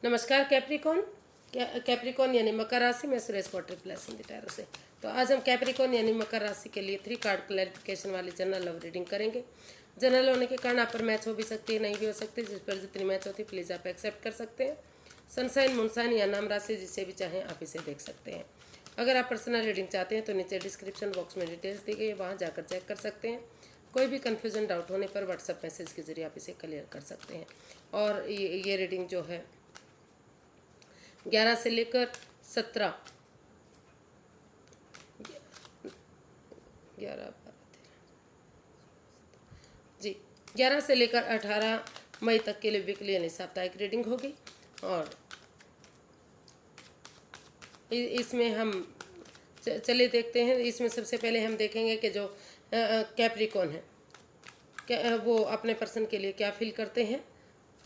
नमस्कार Capricorn. Capricorn यानी मकर राशि में Suresh quarter plus Hindi tarot से। तो आज हम कैप्रिकॉन यानी मकर राशि के लिए 3 कार्ड क्लैरिफिकेशन वाली जनरल लव रीडिंग करेंगे। जनरल होने के कारण आप पर मैच हो भी सकती है, नहीं भी हो सकती। जिस पर जितनी मैच होती है प्लीज़ आप एक्सेप्ट कर सकते हैं। सनसाइन मुनसाइन या नाम राशि जिसे भी चाहें आप इसे देख सकते हैं। अगर आप पर्सनल रीडिंग चाहते हैं तो नीचे डिस्क्रिप्शन बॉक्स में डिटेल्स दी गई है, वहाँ जाकर चेक कर सकते हैं। कोई भी कन्फ्यूजन डाउट होने पर व्हाट्सएप मैसेज के जरिए आप इसे क्लियर कर सकते हैं। और ये रीडिंग जो है 11 से लेकर 17 11 जी 11 से लेकर 18 मई तक के लिए वीकली यानी साप्ताहिक रीडिंग होगी। और इसमें हम चलिए देखते हैं। इसमें सबसे पहले हम देखेंगे कि जो कैप्रिकॉन है वो अपने पर्सन के लिए क्या फील करते हैं।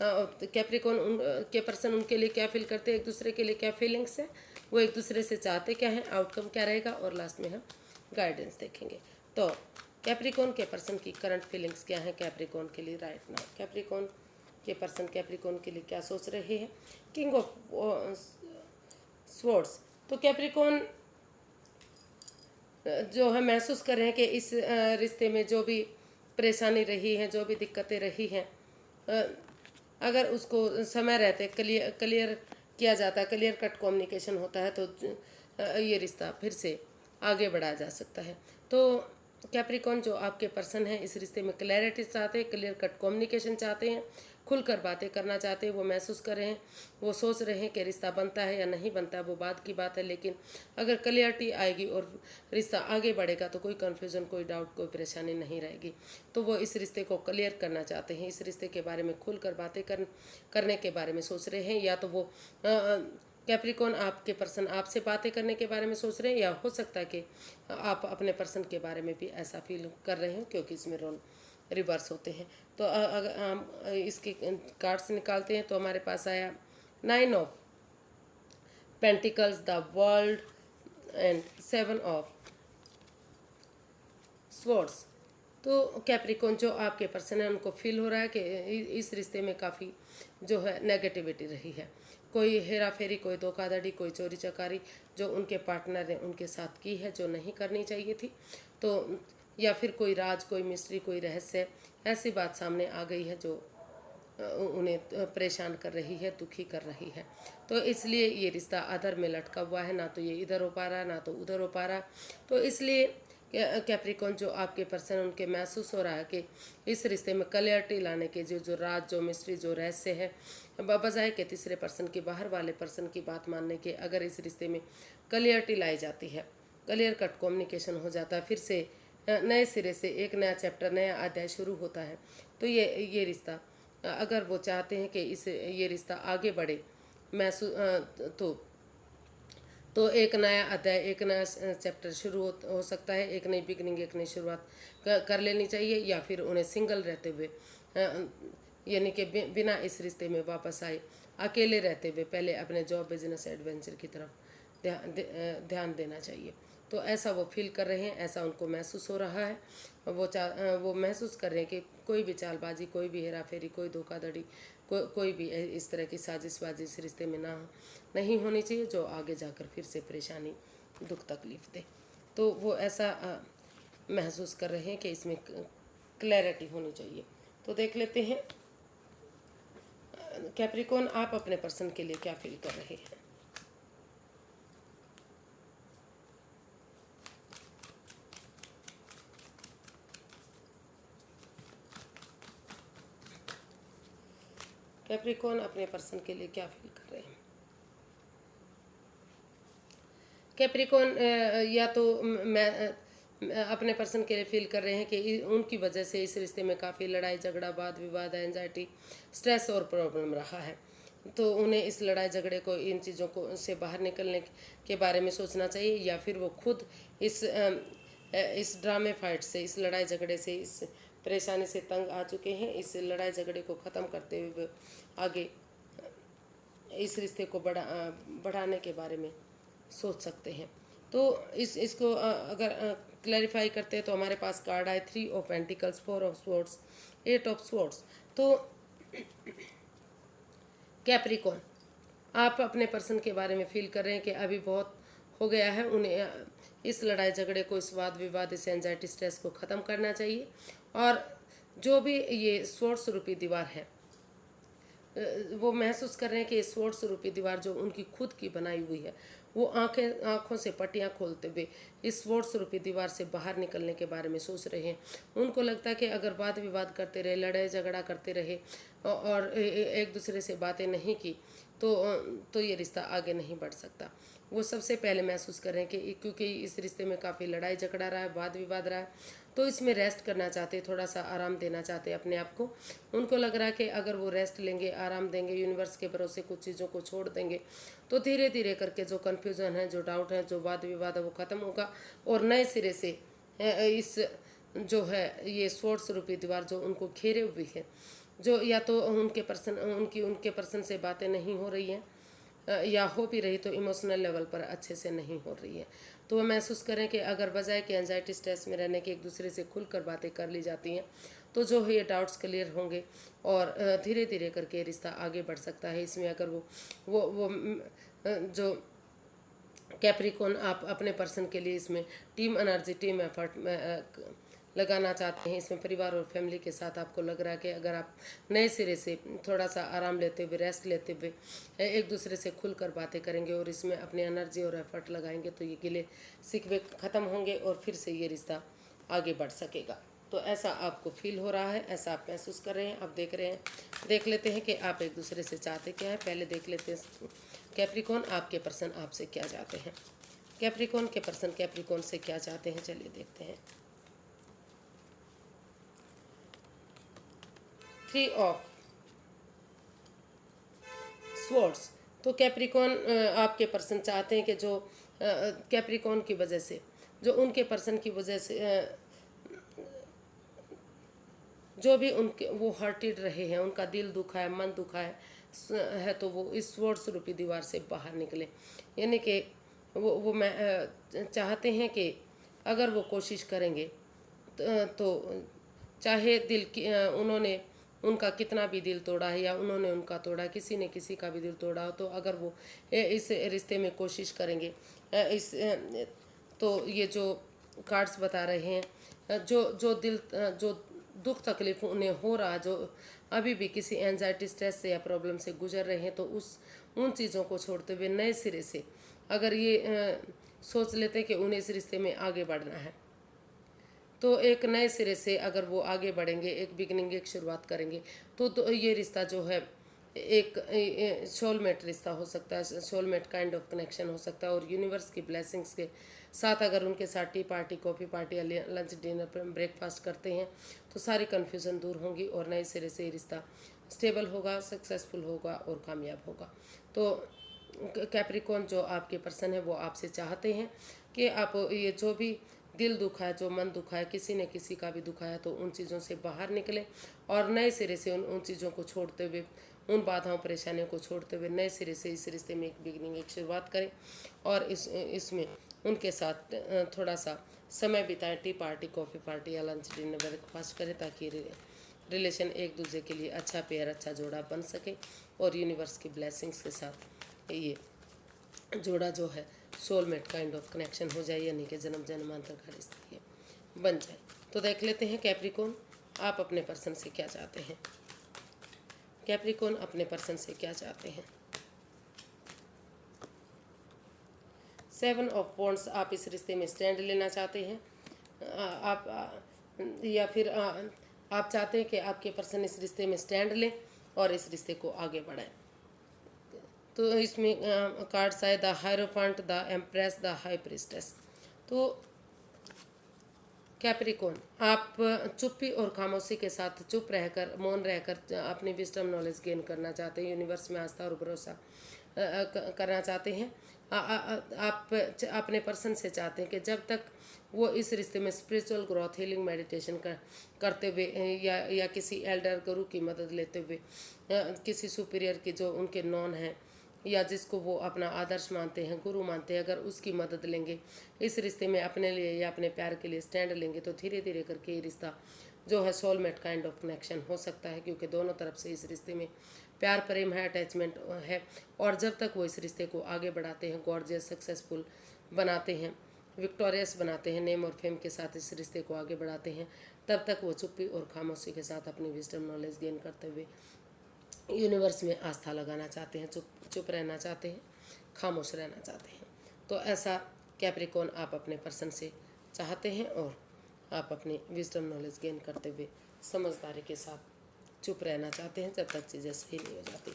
कैप्रिकॉन के पर्सन उनके लिए क्या फील करते हैं, एक दूसरे के लिए क्या फीलिंग्स है, वो एक दूसरे से चाहते क्या हैं, आउटकम क्या रहेगा, और लास्ट में हम गाइडेंस देखेंगे। तो कैप्रिकॉन के पर्सन की करंट फीलिंग्स क्या हैं कैप्रिकॉन के लिए राइट नाउ। कैप्रिकॉन के पर्सन कैप्रिकॉन के लिए क्या सोच रहे हैं। King of swords. तो कैप्रिकॉन जो है महसूस कर रहे हैं कि इस रिश्ते में जो भी परेशानी रही है, जो भी दिक्कतें रही हैं, अगर उसको समय रहते क्लियर किया जाता है, क्लियर कट कम्युनिकेशन होता है, तो ये रिश्ता फिर से आगे बढ़ाया जा सकता है। तो कैप्रिकॉन जो आपके पर्सन हैं इस रिश्ते में क्लैरिटी चाहते हैं, क्लियर कट कम्युनिकेशन चाहते हैं, खुलकर बातें करना चाहते हैं। वो महसूस कर रहे हैं, वो सोच रहे हैं कि रिश्ता बनता है या नहीं बनता है, वो बात की बात है। लेकिन अगर क्लियरिटी आएगी और रिश्ता आगे बढ़ेगा तो कोई कन्फ्यूज़न, कोई डाउट, कोई परेशानी नहीं रहेगी। तो वो इस रिश्ते को क्लियर करना चाहते हैं, इस रिश्ते के बारे में खुलकर बातें करने के बारे में सोच रहे हैं। या तो वो कैप्रिकॉन आपके पर्सन आपसे बातें करने के बारे में सोच रहे हैं, या हो सकता है कि आप अपने पर्सन के बारे में भी ऐसा फील कर रहे हैं, क्योंकि इसमें रोल रिवर्स होते हैं। तो अगर हम इसके कार्ड्स निकालते हैं तो हमारे पास आया 9 of pentacles, the world and 7 of swords. तो कैप्रिकॉन जो आपके पर्सन है उनको फील हो रहा है कि इस रिश्ते में काफ़ी जो है नेगेटिविटी रही है। कोई हेरा फेरी, कोई धोखाधड़ी, कोई चोरी चकारी जो उनके पार्टनर ने उनके साथ की है, जो नहीं करनी चाहिए थी। तो या फिर कोई राज, कोई मिस्ट्री, कोई रहस्य, ऐसी बात सामने आ गई है जो उन्हें परेशान कर रही है, दुखी कर रही है। तो इसलिए ये रिश्ता अधर में लटका हुआ है, ना तो ये इधर हो पा रहा, ना तो उधर हो पा रहा। तो इसलिए कैप्रिकॉन जो आपके पर्सन उनके महसूस हो रहा है कि इस रिश्ते में क्लियरिटी लाने के जो राज, जो मिस्ट्री, जो रहस्य है, बजाय के तीसरे पर्सन की, बाहर वाले पर्सन की बात मानने के, अगर इस रिश्ते में क्लियरिटी लाई जाती है, क्लियर कट कम्युनिकेशन हो जाता है, फिर से नए सिरे से एक नया चैप्टर, नया अध्याय शुरू होता है। तो ये रिश्ता अगर वो चाहते हैं कि ये रिश्ता आगे बढ़े, महसूस तो एक नया अध्याय, एक नया चैप्टर शुरू हो सकता है। एक नई बिगनिंग, एक नई शुरुआत कर लेनी चाहिए। या फिर उन्हें सिंगल रहते हुए, यानी कि बिना इस रिश्ते में वापस आए, अकेले रहते हुए पहले अपने जॉब, बिजनेस, एडवेंचर की तरफ ध्यान देना चाहिए। तो ऐसा वो फील कर रहे हैं, ऐसा उनको महसूस हो रहा है। वो महसूस कर रहे हैं कि कोई भी चालबाजी, कोई भी हेरा फेरी, कोई धोखाधड़ी, कोई भी इस तरह की साजिशबाजी इस रिश्ते में नहीं होनी चाहिए जो आगे जाकर फिर से परेशानी, दुख, तकलीफ दे। तो वो ऐसा महसूस कर रहे हैं कि इसमें क्लैरिटी होनी चाहिए। तो देख लेते हैं कैप्रिकॉन आप अपने पर्सन के लिए क्या फील कर रहे हैं। कैप्रिकॉन अपने पर्सन के लिए क्या फील कर रहे हैं। कैप्रिकॉन या तो मैं अपने पर्सन के लिए फील कर रहे हैं कि उनकी वजह से इस रिश्ते में काफ़ी लड़ाई झगड़ा, वाद विवाद, एंजाइटी, स्ट्रेस और प्रॉब्लम रहा है। तो उन्हें इस लड़ाई झगड़े को, इन चीज़ों को से बाहर निकलने के बारे में सोचना चाहिए। या फिर वो खुद इस ड्रामे फाइट से, इस लड़ाई झगड़े से, इस परेशानी से तंग आ चुके हैं। इस लड़ाई झगड़े को ख़त्म करते हुए आगे इस रिश्ते को बढ़ाने के बारे में सोच सकते हैं। तो इसको अगर क्लैरिफाई करते हैं तो हमारे पास कार्ड आए 3 of pentacles, 4 of swords, 8 of swords. तो कैप्रिकॉन आप अपने पर्सन के बारे में फील कर रहे हैं कि अभी बहुत हो गया है, उन्हें इस लड़ाई झगड़े को, इस वाद विवाद, इस एंजाइटी स्ट्रेस को ख़त्म करना चाहिए। और जो भी ये सोर्स रूपी दीवार है, वो महसूस कर रहे हैं कि ये स्वॉर्ड्स रूपी दीवार जो उनकी खुद की बनाई हुई है, वो आंखों से पट्टियां खोलते हुए इस स्वॉर्ड्स रूपी दीवार से बाहर निकलने के बारे में सोच रहे हैं। उनको लगता है कि अगर वाद विवाद करते रहे, लड़ाई झगड़ा करते रहे और एक दूसरे से बातें नहीं की तो ये रिश्ता आगे नहीं बढ़ सकता। वो सबसे पहले महसूस कर रहे हैं कि क्योंकि इस रिश्ते में काफ़ी लड़ाई झगड़ा रहा है, वाद विवाद रहा है, तो इसमें रेस्ट करना चाहते, थोड़ा सा आराम देना चाहते अपने आप को। उनको लग रहा है कि अगर वो रेस्ट लेंगे, आराम देंगे, यूनिवर्स के भरोसे कुछ चीज़ों को छोड़ देंगे, तो धीरे धीरे करके जो कन्फ्यूज़न है, जो डाउट है, जो वाद विवाद है, वो ख़त्म होगा और नए सिरे से इस जो है ये स्वॉर्ड्स रूपी दीवार जो उनको घेरे हुई है, जो या तो उनके पर्सन से बातें नहीं हो रही हैं, या हो भी रही तो इमोशनल लेवल पर अच्छे से नहीं हो रही है, तो वह महसूस करें कि अगर बजाय कि एंजाइटी स्ट्रेस में रहने के एक दूसरे से खुलकर बातें कर ली जाती हैं, तो जो है ये डाउट्स क्लियर होंगे और धीरे धीरे करके रिश्ता आगे बढ़ सकता है। इसमें अगर जो कैप्रिकॉन आप अपने पर्सन के लिए इसमें टीम एनर्जी, टीम एफर्ट में लगाना चाहते हैं, इसमें परिवार और फैमिली के साथ आपको लग रहा है कि अगर आप नए सिरे से थोड़ा सा आराम लेते हुए, रेस्ट लेते हुए एक दूसरे से खुलकर बातें करेंगे और इसमें अपनी एनर्जी और एफर्ट लगाएंगे, तो ये गिले शिकवे ख़त्म होंगे और फिर से ये रिश्ता आगे बढ़ सकेगा। तो ऐसा आपको फील हो रहा है, ऐसा आप महसूस कर रहे हैं, आप देख रहे हैं। देख लेते हैं कि आप एक दूसरे से चाहते क्या है। पहले देख लेते हैं कैप्रिकॉन, आपके पर्सन आपसे क्या चाहते हैं। कैप्रिकॉन के पर्सन कैप्रिकॉन से क्या चाहते हैं, चलिए देखते हैं। 3 ऑफ स्वॉर्ड्स। तो कैप्रिकॉन आपके पर्सन चाहते हैं कि जो कैप्रिकॉन की वजह से, जो उनके पर्सन की वजह से जो भी उनके वो हर्टेड रहे हैं, उनका दिल दुखा है, मन दुखा है, तो वो इस स्वॉर्ड्स रूपी दीवार से बाहर निकले। यानी कि वो मैं चाहते हैं कि अगर वो कोशिश करेंगे तो चाहे दिल की उन्होंने उनका कितना भी दिल तोड़ा है या उन्होंने उनका तोड़ा, किसी ने किसी का भी दिल तोड़ा हो, तो अगर वो इस रिश्ते में कोशिश करेंगे, तो ये जो कार्ड्स बता रहे हैं, जो दुख तकलीफ उन्हें हो रहा, जो अभी भी किसी एंजाइटी स्ट्रेस से या प्रॉब्लम से गुजर रहे हैं, तो उन चीज़ों को छोड़ते हुए नए सिरे से अगर ये सोच लेते हैं कि उन्हें इस रिश्ते में आगे बढ़ना है, तो एक नए सिरे से अगर वो आगे बढ़ेंगे, एक बिगनिंग, एक शुरुआत करेंगे, तो ये रिश्ता जो है एक सोलमेट रिश्ता हो सकता है, सोलमेट काइंड ऑफ कनेक्शन हो सकता है। और यूनिवर्स की ब्लेसिंग्स के साथ अगर उनके साथ टी पार्टी, कॉफ़ी पार्टी या लंच, डिनर, ब्रेकफास्ट करते हैं, तो सारी कन्फ्यूज़न दूर होंगी और नए सिरे से ये रिश्ता स्टेबल होगा, सक्सेसफुल होगा और कामयाब होगा। तो कैप्रिकॉन जो आपके पर्सन है वो आपसे चाहते हैं कि आप ये जो भी दिल दुखा है, जो मन दुखा है, किसी ने किसी का भी दुखा है, तो उन चीज़ों से बाहर निकले और नए सिरे से उन चीज़ों को छोड़ते हुए, उन बाधाओं परेशानियों को छोड़ते हुए नए सिरे से इस रिश्ते में एक बिगनिंग, एक शुरुआत करें और इसमें उनके साथ थोड़ा सा समय बिताएं, टी पार्टी, कॉफ़ी पार्टी या लंच, डिनर, ब्रेकफास्ट करें, ताकि रिलेशन एक दूसरे के लिए अच्छा पेयर, अच्छा जोड़ा बन सके और यूनिवर्स की ब्लेसिंग्स के साथ ये जोड़ा जो है सोलमेट काइंड ऑफ कनेक्शन हो जाए, यानी कि जन्म जन्मांतर का रिश्ता ये बन जाए। तो देख लेते हैं कैप्रिकॉन आप अपने पर्सन से क्या चाहते हैं। कैप्रिकॉन अपने पर्सन से क्या चाहते हैं। 7 ऑफ वॉन्ड्स, आप इस रिश्ते में स्टैंड लेना चाहते हैं, या फिर आप चाहते हैं कि आपके पर्सन इस रिश्ते में स्टैंड लें और इस रिश्ते को आगे बढ़ाएं। तो इसमें कार्ड्स आए the hierophant, the empress, the high priestess. तो कैप्रिकॉन आप चुप्पी और खामोशी के साथ चुप रहकर, मौन रहकर अपनी विजडम नॉलेज गेन करना चाहते हैं, यूनिवर्स में आस्था और भरोसा करना चाहते हैं। आप अपने पर्सन से चाहते हैं कि जब तक वो इस रिश्ते में स्पिरिचुअल ग्रोथ, हीलिंग, मेडिटेशन करते हुए या किसी एल्डर गुरु की मदद लेते हुए, किसी सुपीरियर की जो उनके नॉन हैं या जिसको वो अपना आदर्श मानते हैं, गुरु मानते हैं, अगर उसकी मदद लेंगे, इस रिश्ते में अपने लिए या अपने प्यार के लिए स्टैंड लेंगे, तो धीरे धीरे करके ये रिश्ता जो है सोलमेट काइंड ऑफ कनेक्शन हो सकता है, क्योंकि दोनों तरफ से इस रिश्ते में प्यार प्रेम है, अटैचमेंट है। और जब तक वो इस रिश्ते को आगे बढ़ाते हैं, गॉर्जियस सक्सेसफुल बनाते हैं, विक्टोरियस बनाते हैं, नेम और फेम के साथ इस रिश्ते को आगे बढ़ाते हैं, तब तक वो चुप्पी और खामोशी के साथ अपनी विजडम नॉलेज गेन करते हुए यूनिवर्स में आस्था लगाना चाहते हैं, चुप रहना चाहते हैं, खामोश रहना चाहते हैं। तो ऐसा कैप्रिकॉर्न आप अपने पर्सन से चाहते हैं, और आप अपनी विजडम नॉलेज गेन करते हुए समझदारी के साथ चुप रहना चाहते हैं जब तक चीज़ें सही नहीं हो जाती।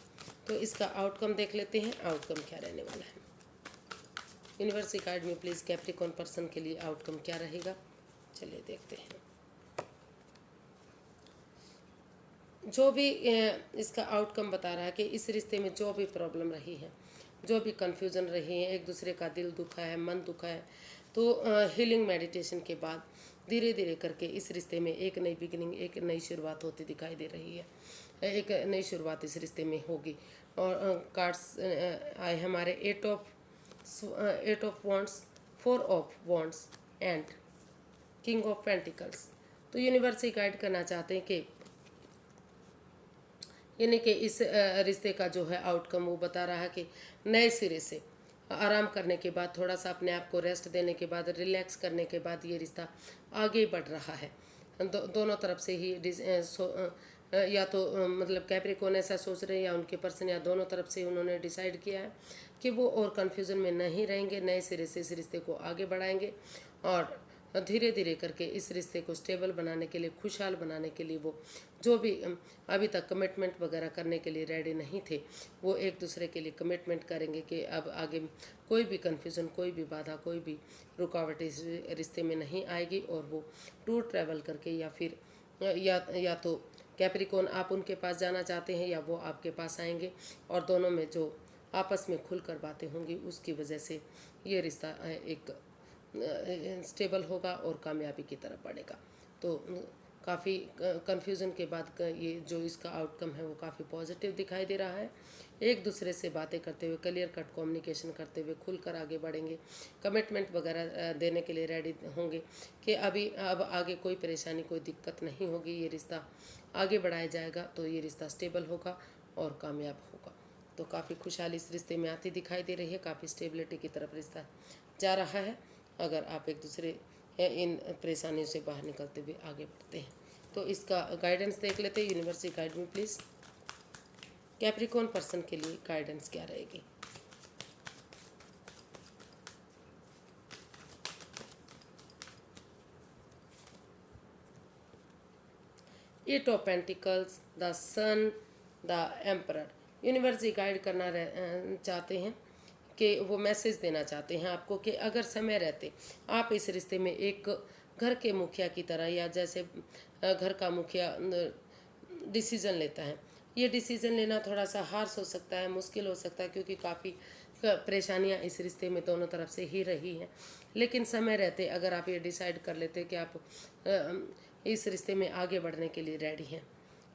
तो इसका आउटकम देख लेते हैं, आउटकम क्या रहने वाला है। यूनिवर्स गाइड में प्लीज़ कैप्रिकॉर्न पर्सन के लिए आउटकम क्या रहेगा, चलिए देखते हैं। जो भी इसका आउटकम बता रहा है कि इस रिश्ते में जो भी प्रॉब्लम रही है, जो भी कन्फ्यूज़न रही है, एक दूसरे का दिल दुखा है, मन दुखा है, तो हीलिंग मेडिटेशन के बाद धीरे धीरे करके इस रिश्ते में एक नई बिगिनिंग, एक नई शुरुआत होती दिखाई दे रही है। एक नई शुरुआत इस रिश्ते में होगी। और कार्ड्स आए हमारे eight of wands, 4 of wands and king of pentacles. तो यूनिवर्स ही गाइड करना चाहते हैं कि यानी कि इस रिश्ते का जो है आउटकम वो बता रहा है कि नए सिरे से आराम करने के बाद, थोड़ा सा अपने आप को रेस्ट देने के बाद, रिलैक्स करने के बाद ये रिश्ता आगे बढ़ रहा है। दोनों तरफ से ही या तो मतलब कैप्रिकॉर्न ऐसा सोच रहे हैं, या उनके पर्सन, या दोनों तरफ से उन्होंने डिसाइड किया है कि वो और कन्फ्यूज़न में नहीं रहेंगे, नए सिरे से इस रिश्ते को आगे बढ़ाएंगे, और धीरे धीरे करके इस रिश्ते को स्टेबल बनाने के लिए, खुशहाल बनाने के लिए, वो जो भी अभी तक कमिटमेंट वगैरह करने के लिए रेडी नहीं थे, वो एक दूसरे के लिए कमिटमेंट करेंगे कि अब आगे कोई भी कन्फ्यूज़न, कोई भी बाधा, कोई भी रुकावट इस रिश्ते में नहीं आएगी, और वो टूर ट्रैवल करके, या फिर या तो कैप्रिकॉर्न आप उनके पास जाना चाहते हैं, या वो आपके पास आएंगे, और दोनों में जो आपस में खुलकर बातें होंगी, उसकी वजह से ये रिश्ता एक स्टेबल होगा और कामयाबी की तरफ बढ़ेगा। तो काफ़ी कन्फ्यूज़न के बाद ये जो इसका आउटकम है वो काफ़ी पॉजिटिव दिखाई दे रहा है। एक दूसरे से बातें करते हुए, क्लियर कट कम्युनिकेशन करते हुए खुलकर आगे बढ़ेंगे, कमिटमेंट वगैरह देने के लिए रेडी होंगे कि अब आगे कोई परेशानी, कोई दिक्कत नहीं होगी, ये रिश्ता आगे बढ़ाया जाएगा, तो ये रिश्ता स्टेबल होगा और कामयाब होगा। तो काफ़ी खुशहाली इस रिश्ते में आती दिखाई दे रही है, काफ़ी स्टेबिलिटी की तरफ रिश्ता जा रहा है, अगर आप एक दूसरे इन परेशानियों से बाहर निकलते हुए आगे बढ़ते हैं। तो इसका गाइडेंस देख लेते हैं। यूनिवर्स गाइड में प्लीज़ कैप्रिकॉर्न पर्सन के लिए गाइडेंस क्या रहेगी। Eight of pentacles, the sun, the emperor. Universe guide करना चाहते हैं कि वो मैसेज देना चाहते हैं आपको कि अगर समय रहते आप इस रिश्ते में एक घर के मुखिया की तरह, या जैसे घर का मुखिया डिसीज़न लेता है, ये डिसीज़न लेना थोड़ा सा हार्श हो सकता है, मुश्किल हो सकता है, क्योंकि काफ़ी परेशानियां इस रिश्ते में दोनों तरफ से ही रही हैं। लेकिन समय रहते अगर आप ये डिसाइड कर लेते कि आप इस रिश्ते में आगे बढ़ने के लिए रेडी हैं,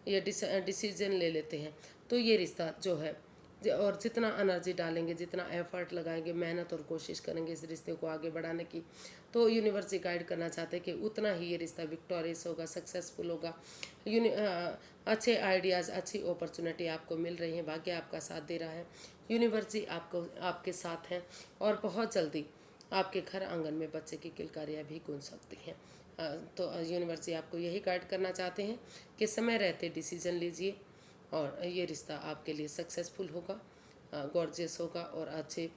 ये डिसीजन ले लेते हैं, तो ये रिश्ता जो है, और जितना एनर्जी डालेंगे, जितना एफर्ट लगाएंगे, मेहनत और कोशिश करेंगे इस रिश्ते को आगे बढ़ाने की, तो यूनिवर्स गाइड करना चाहते हैं कि उतना ही ये रिश्ता विक्टोरियस होगा, सक्सेसफुल होगा। अच्छे आइडियाज़, अच्छी अपॉर्चुनिटी आपको मिल रही है, भाग्य आपका साथ दे रहा है, यूनिवर्स आपको आपके साथ हैं, और बहुत जल्दी आपके घर आंगन में बच्चे की किलकारियाँ भी गूंज सकती हैं। तो यूनिवर्स आपको यही गाइड करना चाहते हैं कि समय रहते डिसीजन लीजिए, और ये रिश्ता आपके लिए सक्सेसफुल होगा, गॉर्जियस होगा, और अच्छे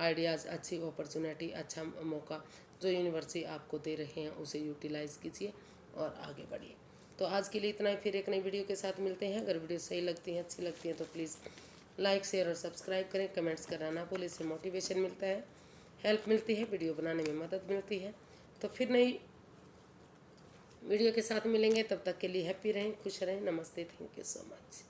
आइडियाज़, अच्छी अपॉर्चुनिटी, अच्छा मौका जो यूनिवर्स आपको दे रहे हैं उसे यूटिलाइज़ कीजिए और आगे बढ़िए। तो आज के लिए इतना ही, फिर एक नई वीडियो के साथ मिलते हैं। अगर वीडियो सही लगती है, अच्छी लगती है, तो प्लीज़ लाइक, शेयर और सब्सक्राइब करें। कमेंट्स करना ना भूलें, इससे मोटिवेशन मिलता है, हेल्प मिलती है, वीडियो बनाने में मदद मिलती है। तो फिर नई वीडियो के साथ मिलेंगे, तब तक के लिए हैप्पी रहें, खुश रहें। नमस्ते, थैंक यू सो मच।